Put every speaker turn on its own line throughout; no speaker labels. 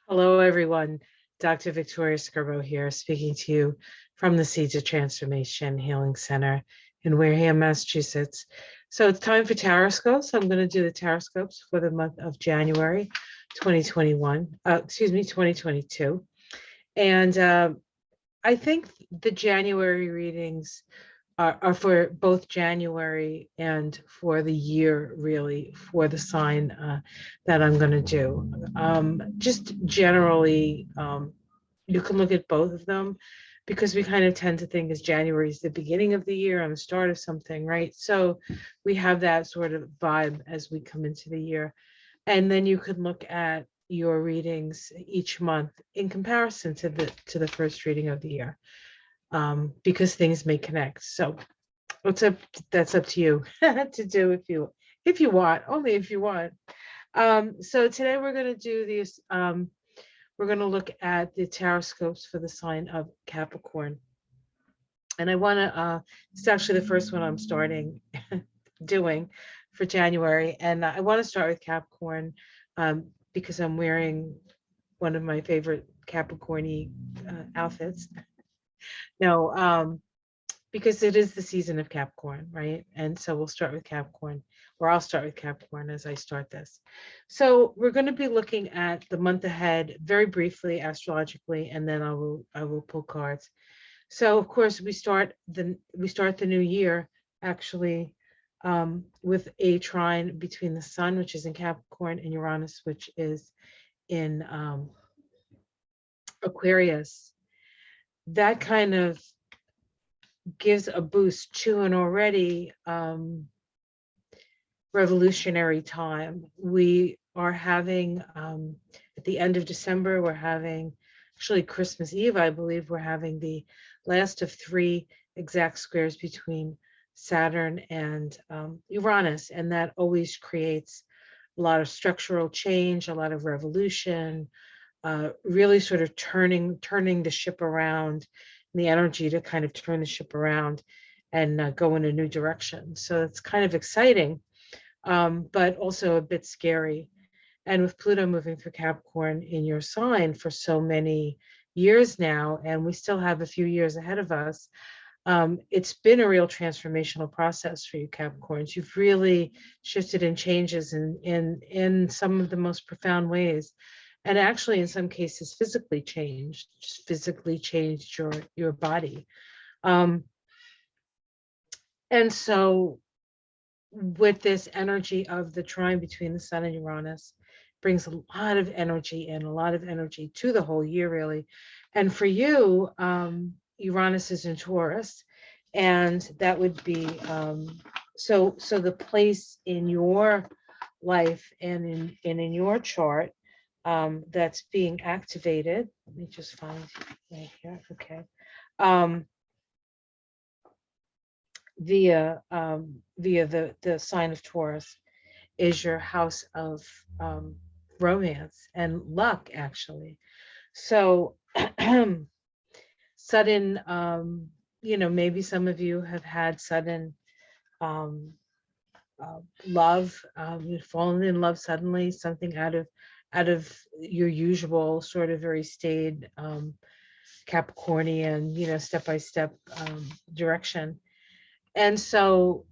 Hello, everyone. Dr. Victoria Skirbo here, speaking to you from the Seeds of Transformation Healing Center in Wareham, Massachusetts. So it's time for Taroscopes. I'm going to do the Taroscopes for the month of January 2022. And I think the January readings are for both January and for the year, really, for the sign that I'm going to do. Just generally, you can look at both of them because we kind of tend to think as January is the beginning of the year and the start of something, right? So we have that sort of vibe as we come into the year. And then you could look at your readings each month in comparison to the first reading of the year. Because things may connect. So that's up to you to do if you want, only if you want. So today we're going to do these. We're going to look at the taroscopes for the sign of Capricorn. And I want to, it's actually the first one I'm starting doing for January. And I want to start with Capricorn because I'm wearing one of my favorite Capricorn-y outfits. No, because it is the season of Capricorn, right? And so we'll start with Capricorn, or I'll start with Capricorn as I start this. So we're going to be looking at the month ahead very briefly, astrologically, and then I will pull cards. So of course we start the new year actually with a trine between the Sun, which is in Capricorn, and Uranus, which is in Aquarius. That kind of gives a boost to an already revolutionary time. We are having, at the end of December, we're having, actually Christmas Eve, I believe, we're having the last of 3 exact squares between Saturn and Uranus. And that always creates a lot of structural change, a lot of revolution, really sort of turning the ship around, the energy to kind of turn the ship around and go in a new direction. So it's kind of exciting, but also a bit scary. And with Pluto moving through Capricorn in your sign for so many years now, and we still have a few years ahead of us, it's been a real transformational process for you Capricorns. You've really shifted and changes in some of the most profound ways. And actually, in some cases, physically changed your body. And so with this energy of the trine between the Sun and Uranus, brings a lot of energy and a lot of energy to the whole year, really. And for you, Uranus is in Taurus, and that would be, so the place in your life and in your chart that's being activated. Let me just find right here. Okay. Via the sign of Taurus is your house of romance and luck, actually. So sudden, maybe some of you have had sudden love, you've fallen in love suddenly, something out of your usual sort of very staid Capricornian, step-by-step direction. And so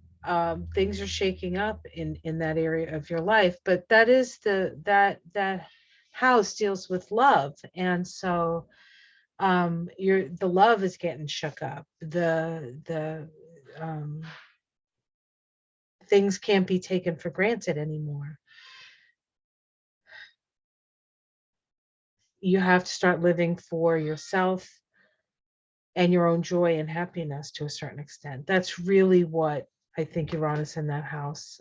things are shaking up in that area of your life, but that is that house deals with love. And so the love is getting shook up. The things can't be taken for granted anymore. You have to start living for yourself and your own joy and happiness to a certain extent. That's really what I think Uranus in that house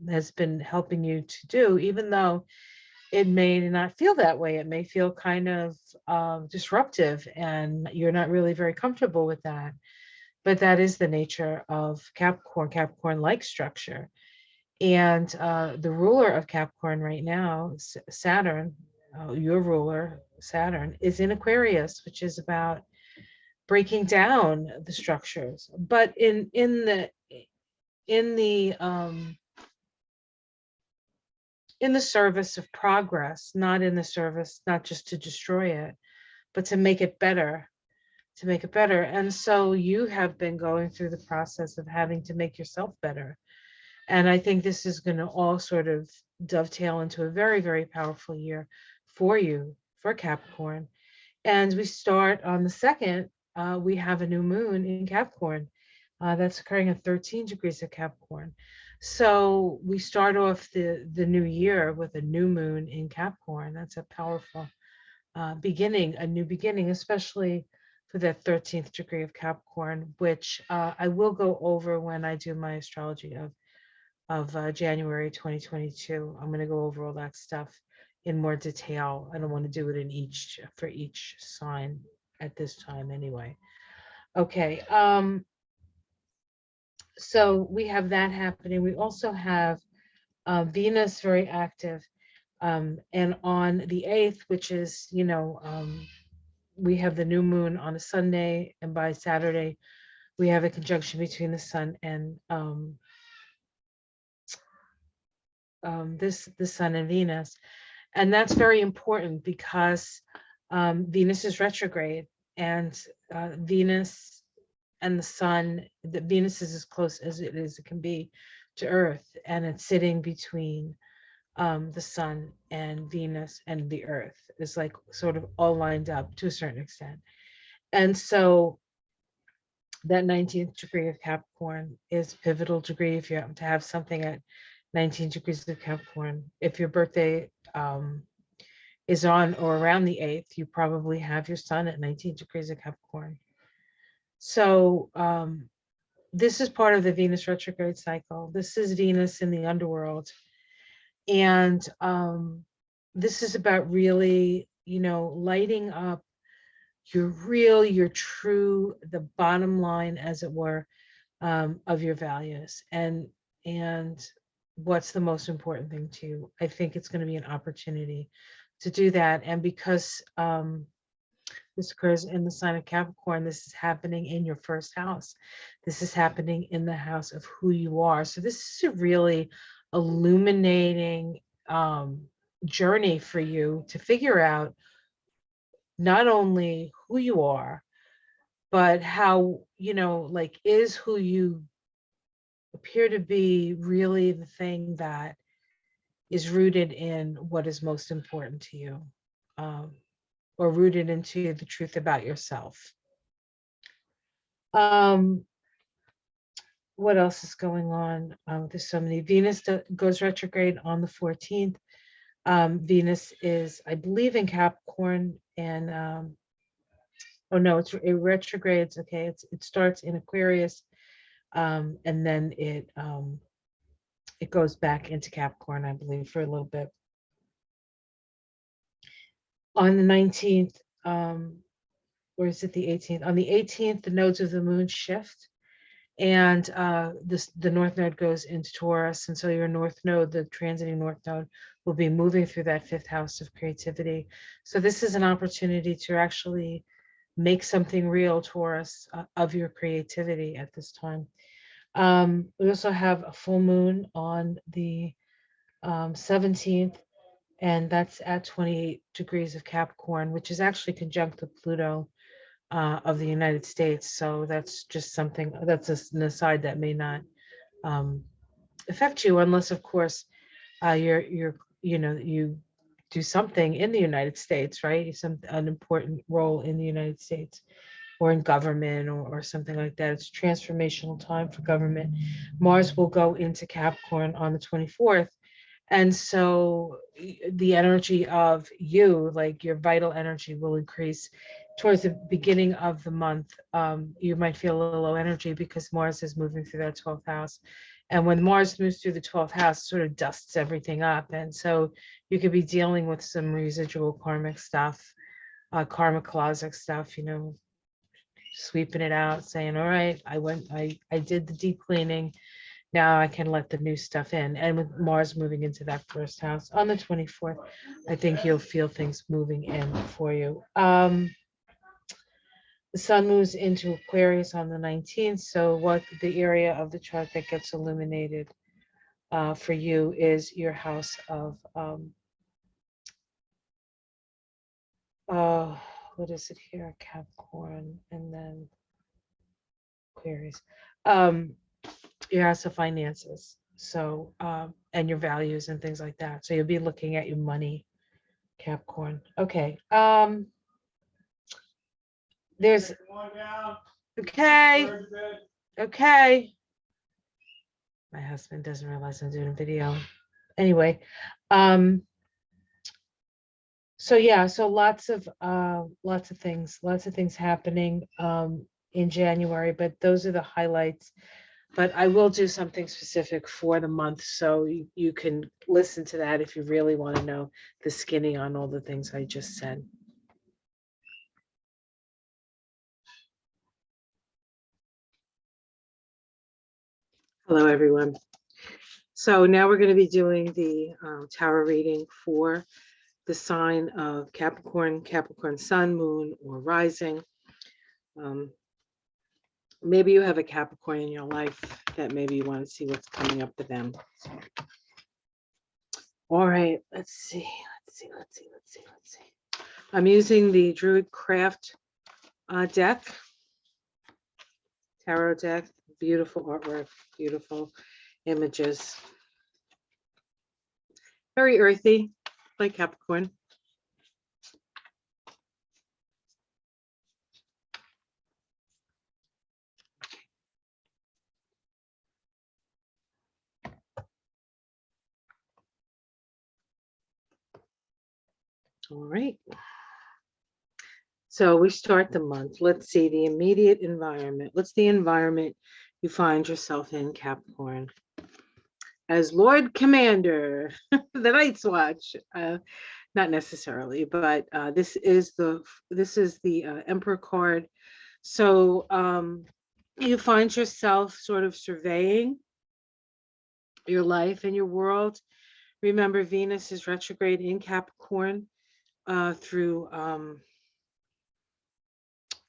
has been helping you to do, even though it may not feel that way. It may feel kind of disruptive and you're not really very comfortable with that. But that is the nature of Capricorn. Capricorn likes structure. And the ruler of Capricorn right now, Saturn, your ruler, Saturn, is in Aquarius, which is about breaking down the structures. But in the in the service of progress, not in the service, not just to destroy it, but to make it better, to make it better. And so you have been going through the process of having to make yourself better. And I think this is going to all sort of dovetail into a very, very powerful year for you, for Capricorn. And we start on the 2nd, we have a new moon in Capricorn. That's occurring at 13 degrees of Capricorn. So we start off the new year with a new moon in Capricorn. That's a powerful beginning, a new beginning, especially for that 13th degree of Capricorn, which I will go over when I do my astrology of January 2022. I'm going to go over all that stuff in more detail. I don't want to do it for each sign at this time anyway. Okay. So we have that happening. We also have Venus very active. And on the 8th, which is, we have the new moon on a Sunday, and by Saturday, we have a conjunction between the sun and the sun and Venus. And that's very important because Venus is retrograde, and Venus and the sun, Venus is as close as it can be to Earth, and it's sitting between the sun and Venus, and the Earth is like sort of all lined up to a certain extent. And so that 19th degree of Capricorn is a pivotal degree if you happen to have something at 19 degrees of Capricorn. If your birthday is on or around the 8th, you probably have your sun at 19 degrees of Capricorn. So this is part of the Venus retrograde cycle. This is Venus in the underworld. And this is about really, lighting up your real, your true, the bottom line, as it were, of your values and what's the most important thing to you. I think it's going to be an opportunity to do that. And because this occurs in the sign of Capricorn, this is happening in your first house. This is happening in the house of who you are. So this is a really illuminating journey for you to figure out not only who you are, but how, is who you appear to be really the thing that is rooted in what is most important to you, or rooted into the truth about yourself. What else is going on? There's so many. Venus goes retrograde on the 14th. Venus is, I believe, in Capricorn, and oh no, it retrogrades. Okay, it starts in Aquarius, and then it goes back into Capricorn, I believe, for a little bit. On the 19th, or is it the 18th? On the 18th, the nodes of the moon shift, and the north node goes into Taurus, and so your north node, the transiting north node, will be moving through that 5th house of creativity. So this is an opportunity to actually make something real, Taurus, of your creativity at this time. We also have a full moon on the 17th, and that's at 28 degrees of Capricorn, which is actually conjunct with Pluto of the United States. So that's just something, that's an aside that may not affect you, unless, of course, you do something in the United States, right? An important role in the United States, or in government, or something like that. It's a transformational time for government. Mars will go into Capricorn on the 24th. And so the energy of you, like your vital energy, will increase towards the beginning of the month. You might feel a little low energy because Mars is moving through that 12th house. And when Mars moves through the 12th house, it sort of dusts everything up. And so you could be dealing with some residual karmic stuff, karmic closet stuff, sweeping it out, saying, all right, I did the deep cleaning. Now I can let the new stuff in. And with Mars moving into that 1st house on the 24th, I think you'll feel things moving in for you. The sun moves into Aquarius on the 19th. So what the area of the chart that gets illuminated for you is your house of, what is it here? Capricorn, and then Aquarius. Your house of finances. So, and your values and things like that. So you'll be looking at your money, Capricorn. Okay. There's, okay. Okay. My husband doesn't realize I'm doing a video. Anyway, so yeah, so lots of things happening in January, but those are the highlights. But I will do something specific for the month, so you can listen to that if you really want to know the skinny on all the things I just said. Hello, everyone. So now we're going to be doing the tarot reading for the sign of Capricorn, Capricorn Sun, Moon, or Rising. Maybe you have a Capricorn in your life that maybe you want to see what's coming up for them. All right, let's see. I'm using the Druid Craft deck, tarot deck. Beautiful artwork, beautiful images. Very earthy, like Capricorn. All right. So we start the month. Let's see the immediate environment. What's the environment you find yourself in, Capricorn? As Lord Commander, the Night's Watch. Not necessarily, but this is the Emperor card. So you find yourself sort of surveying your life and your world. Remember, Venus is retrograde in Capricorn through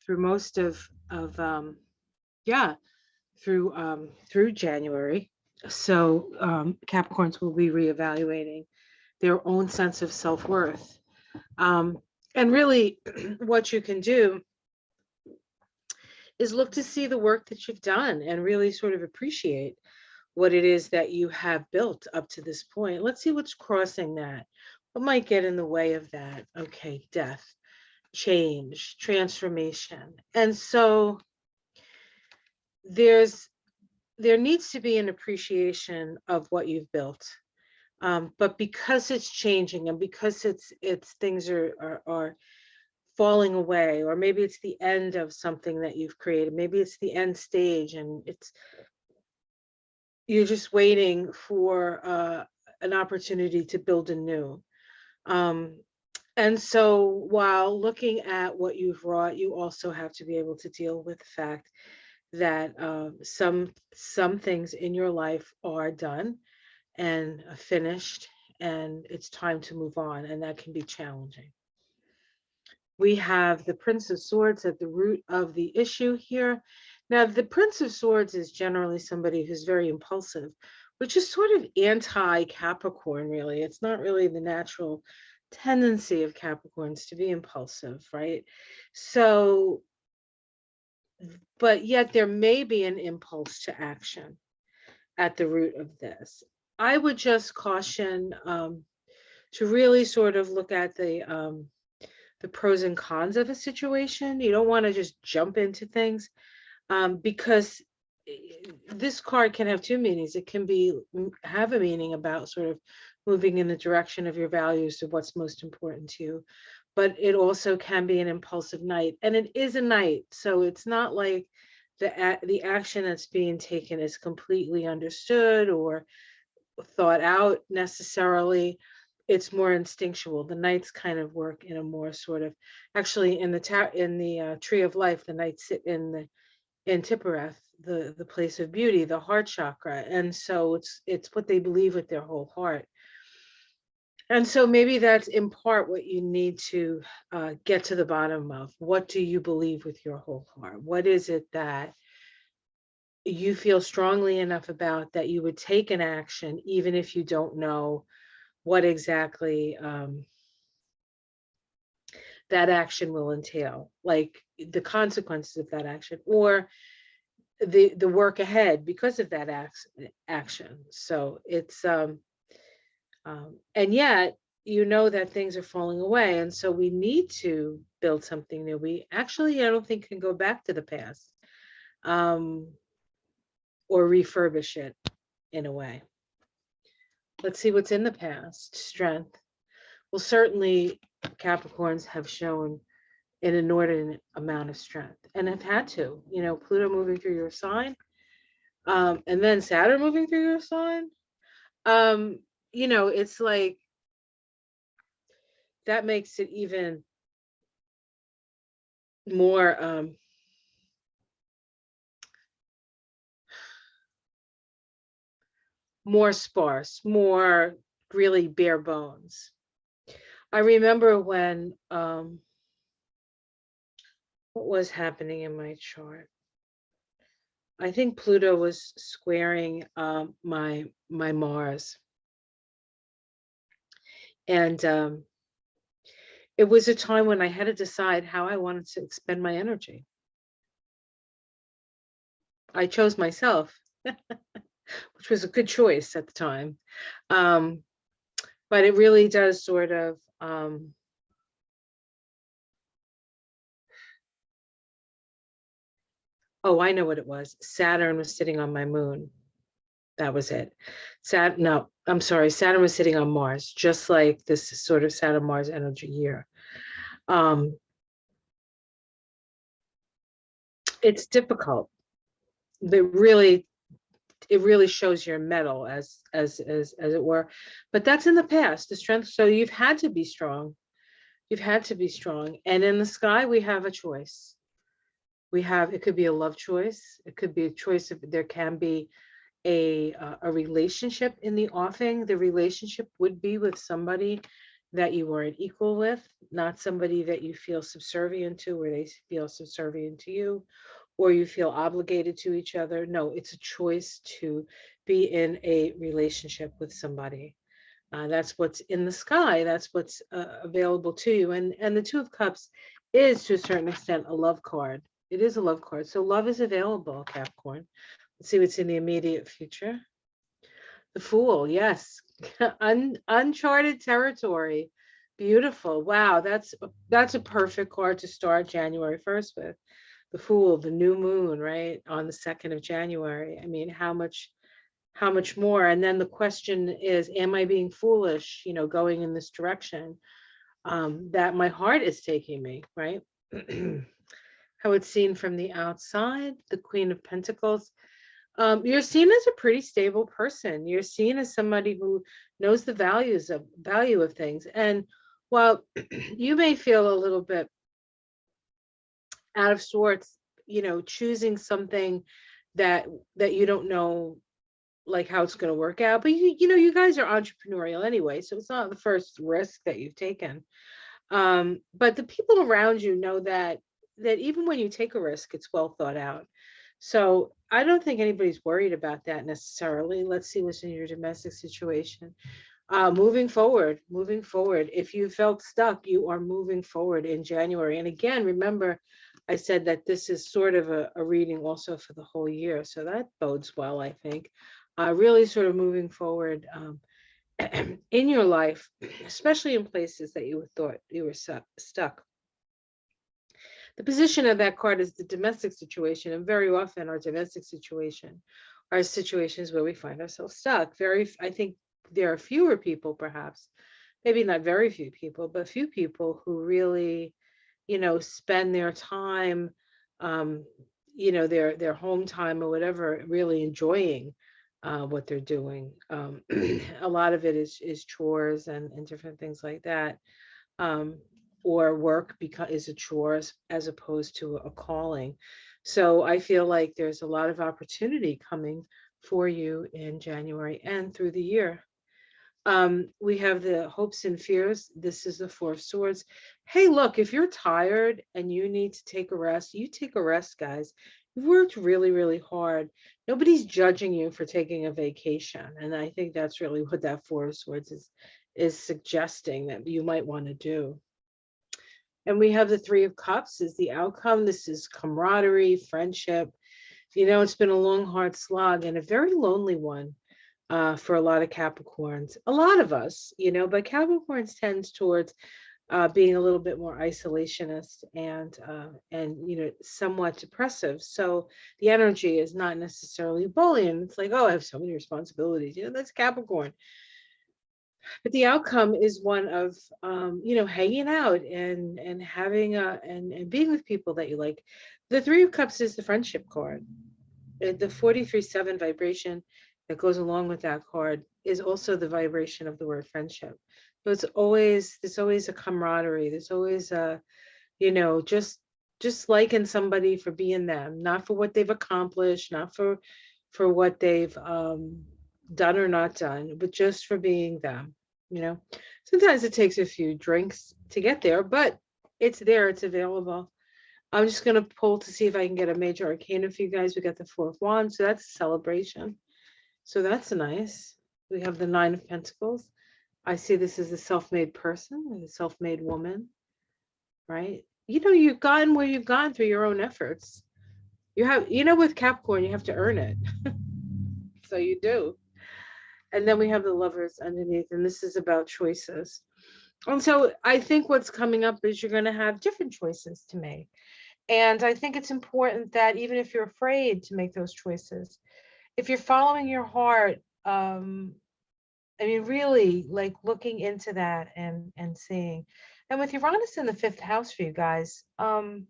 most of through January. So Capricorns will be reevaluating their own sense of self-worth. And really what you can do is look to see the work that you've done and really sort of appreciate what it is that you have built up to this point. Let's see what's crossing that. What might get in the way of that? Okay, death, change, transformation. And so there needs to be an appreciation of what you've built. But because it's changing and because it's things are falling away, or maybe it's the end of something that you've created, maybe it's the end stage and you're just waiting for an opportunity to build anew. And so while looking at what you've wrought, you also have to be able to deal with the fact that some things in your life are done and finished, and it's time to move on, and that can be challenging. We have the Prince of Swords at the root of the issue here. Now, the Prince of Swords is generally somebody who's very impulsive, which is sort of anti-Capricorn, really. It's not really the natural tendency of Capricorns to be impulsive, right? So, but yet there may be an impulse to action at the root of this. I would just caution to really sort of look at the pros and cons of a situation. You don't want to just jump into things because this card can have two meanings. It can have a meaning about sort of moving in the direction of your values of what's most important to you, but it also can be an impulsive night, and it is a night. So it's not like the action that's being taken is completely understood or thought out necessarily. It's more instinctual. The knights kind of work in a more sort of, actually in the tree of life, the knights sit in Tippereth, the place of beauty, the heart chakra, and so it's what they believe with their whole heart. And so maybe that's in part what you need to get to the bottom of. What do you believe with your whole heart? What is it that you feel strongly enough about that you would take an action, even if you don't know what exactly that action will entail, like the consequences of that action, or the work ahead because of that action. So it's and yet you know that things are falling away, and so we need to build something new. We actually, I don't think, can go back to the past, um, or refurbish it in a way. Let's see what's in the past. Strength. Well, certainly Capricorns have shown an inordinate amount of strength and have had to. You know, Pluto moving through your sign, and then Saturn moving through your sign. You know, it's like that makes it even more more sparse, more really bare bones. I remember when what was happening in my chart. I think Pluto was squaring my Mars, and it was a time when I had to decide how I wanted to expend my energy. I chose myself, which was a good choice at the time. But it really does sort of, oh, I know what it was. Saturn was sitting on my moon. That was it. No, I'm sorry. Saturn was sitting on Mars, just like this sort of Saturn-Mars energy year. It's difficult. It really shows your mettle as it were. But that's in the past, the strength. So you've had to be strong. You've had to be strong. And in the sky, we have a choice. It could be a love choice. It could be a choice of, there can be a relationship in the offing. The relationship would be with somebody that you are an equal with, not somebody that you feel subservient to, or they feel subservient to you, or you feel obligated to each other. No, it's a choice to be in a relationship with somebody. That's what's in the sky. That's what's available to you. And the Two of Cups is, to a certain extent, a love card. It is a love card. So love is available, Capricorn. Let's see what's in the immediate future. The Fool, yes. Uncharted territory. Beautiful. Wow, that's a perfect card to start January 1st with. The Fool, the new moon, right? On the 2nd of January. I mean, how much more? And then the question is, am I being foolish, going in this direction that my heart is taking me, right? How it's seen from the outside, the Queen of Pentacles. You're seen as a pretty stable person. You're seen as somebody who knows the value of things. And while you may feel a little bit out of sorts, choosing something that you don't know, like how it's going to work out, but you guys are entrepreneurial anyway, so it's not the first risk that you've taken. But the people around you know that even when you take a risk, it's well thought out. So I don't think anybody's worried about that necessarily. Let's see what's in your domestic situation. Moving forward. If you felt stuck, you are moving forward in January. And again, remember, I said that this is sort of a reading also for the whole year. So that bodes well, I think. Really sort of moving forward in your life, especially in places that you thought you were stuck. The position of that card is the domestic situation, and very often our domestic situation are situations where we find ourselves stuck. I think there are fewer people, perhaps, maybe not very few people, but few people who really, spend their time, their home time or whatever, really enjoying what they're doing. A lot of it is chores and different things like that. Or work is a chore as opposed to a calling. So I feel like there's a lot of opportunity coming for you in January and through the year. We have the hopes and fears. This is the Four of Swords. Hey, look, if you're tired and you need to take a rest, you take a rest, guys. You've worked really, really hard. Nobody's judging you for taking a vacation. And I think that's really what that Four of Swords is suggesting that you might want to do. And we have the Three of Cups is the outcome. This is camaraderie, friendship. You know, it's been a long, hard slog and a very lonely one for a lot of Capricorns. A lot of us, you know, but Capricorns tends towards being a little bit more isolationist and you know, somewhat depressive. So the energy is not necessarily bullying. It's like, oh, I have so many responsibilities. You know, that's Capricorn. But the outcome is one of you know, hanging out and having and being with people that you like. The Three of Cups is the friendship card. The 43-7 vibration that goes along with that card is also the vibration of the word friendship. So there's always a camaraderie. There's always a, you know, just liking somebody for being them, not for what they've accomplished, not for what they've done or not done, but just for being them. You know, sometimes it takes a few drinks to get there, but it's there, it's available. I'm just going to pull to see if I can get a major arcana for you guys. We got the Four of Wands, so that's a celebration. So that's nice. We have the Nine of Pentacles. I see this as a self-made person, a self-made woman, right? You know, you've gotten where you've gone through your own efforts. You have, you know, with Capricorn, you have to earn it. So you do. And then we have the Lovers underneath, and this is about choices. And so I think what's coming up is you're going to have different choices to make. And I think it's important that even if you're afraid to make those choices, if you're following your heart, I mean, really like looking into that and seeing. And with Uranus in the fifth house for you guys, you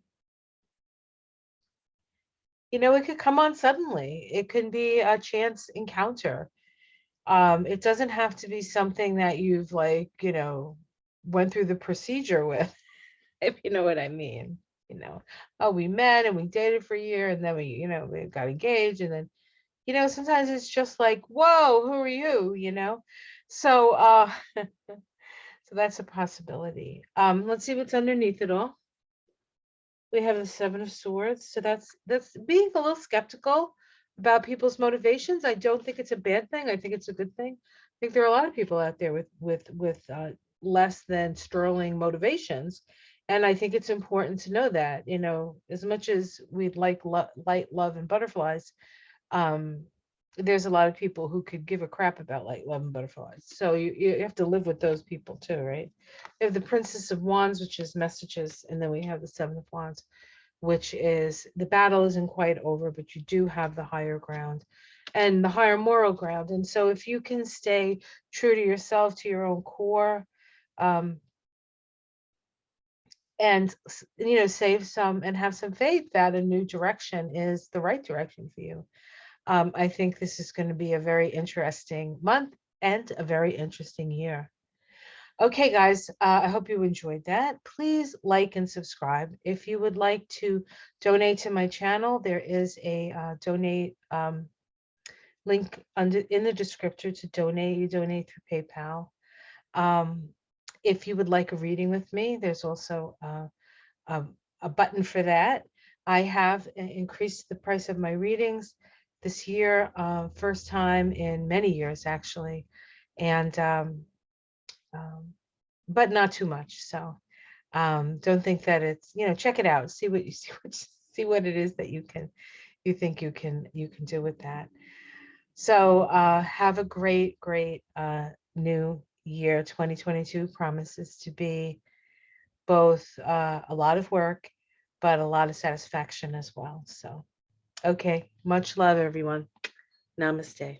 know, it could come on suddenly. It can be a chance encounter. It doesn't have to be something that you've like, you know, went through the procedure with, if you know what I mean. You know, oh, we met and we dated for a year and then we, you know, we got engaged and then, you know, sometimes it's just like, whoa, who are you? You know? So so that's a possibility. Let's see what's underneath it all. We have the Seven of Swords. So that's being a little skeptical about people's motivations. I don't think it's a bad thing. I think it's a good thing. I think there are a lot of people out there with less than sterling motivations, and I think it's important to know that, you know, as much as we'd like light, love, and butterflies, um, there's a lot of people who could give a crap about light, love, and butterflies. So you have to live with those people too, right? We have the Princess of Wands, which is messages, and then we have the Seven of Wands, which is the battle isn't quite over, but you do have the higher ground and the higher moral ground. And so if you can stay true to yourself, to your own core, and you know, save some and have some faith that a new direction is the right direction for you. I think this is going to be a very interesting month and a very interesting year. Okay, guys, I hope you enjoyed that. Please like and subscribe. If you would like to donate to my channel, there is a donate link in the descriptor to donate. You donate through PayPal. If you would like a reading with me, there's also a button for that. I have increased the price of my readings this year, first time in many years actually, and but not too much. So don't think that it's, you know, check it out, see what you see what it is that you think you can do with that. So have a great new year. 2022 promises to be both a lot of work, but a lot of satisfaction as well. So, okay, much love, everyone. Namaste.